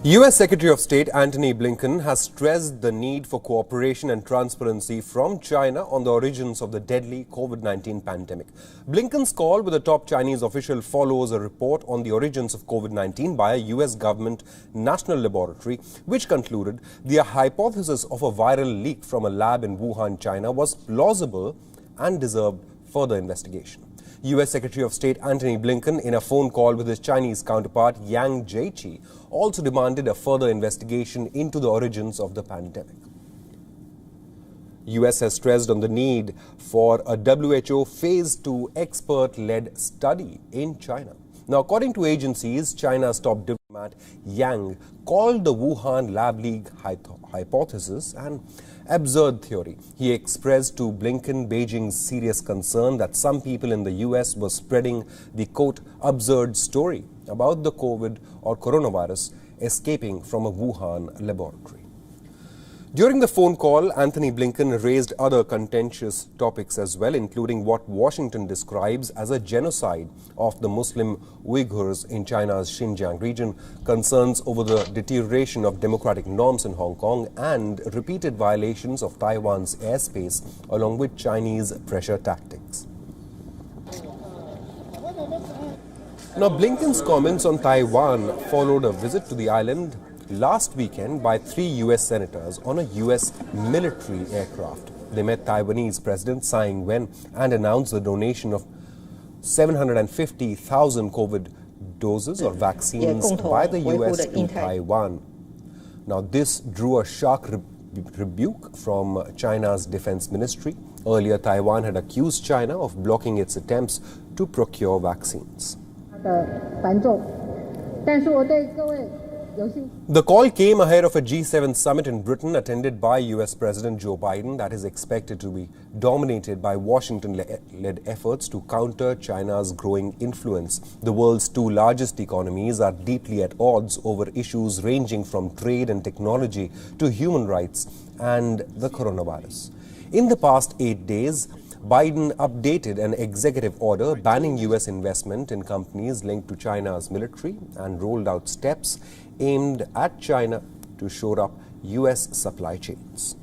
U.S. Secretary of State Antony Blinken has stressed the need for cooperation and transparency from China on the origins of the deadly COVID-19 pandemic. Blinken's call with a top Chinese official follows a report on the origins of COVID-19 by a U.S. government national laboratory, which concluded the hypothesis of a viral leak from a lab in Wuhan, China was plausible and deserved further investigation. U.S. Secretary of State Antony Blinken, in a phone call with his Chinese counterpart Yang Jiechi, also demanded a further investigation into the origins of the pandemic. U.S. has stressed on the need for a WHO Phase 2 expert-led study in China. Now, according to agencies, China's top diplomat Yang called the Wuhan lab leak hypothesis an absurd theory. He expressed to Blinken Beijing's serious concern that some people in the U.S. were spreading the, quote, absurd story about the COVID or coronavirus escaping from a Wuhan laboratory. During the phone call, Antony Blinken raised other contentious topics as well, including what Washington describes as a genocide of the Muslim Uyghurs in China's Xinjiang region, concerns over the deterioration of democratic norms in Hong Kong, and repeated violations of Taiwan's airspace, along with Chinese pressure tactics. Now, Blinken's comments on Taiwan followed a visit to the island last weekend by 3 U.S. senators on a U.S. military aircraft. They met Taiwanese President Tsai Ing-wen and announced the donation of 750,000 COVID doses or vaccines by the U.S. to Taiwan. Now, this drew a sharp rebuke from China's defense ministry. Earlier, Taiwan had accused China of blocking its attempts to procure vaccines. The call came ahead of a G7 summit in Britain attended by U.S. President Joe Biden that is expected to be dominated by Washington-led efforts to counter China's growing influence. The world's 2 largest economies are deeply at odds over issues ranging from trade and technology to human rights and the coronavirus. In the past 8 days, Biden updated an executive order banning U.S. investment in companies linked to China's military and rolled out steps aimed at China to shore up U.S. supply chains.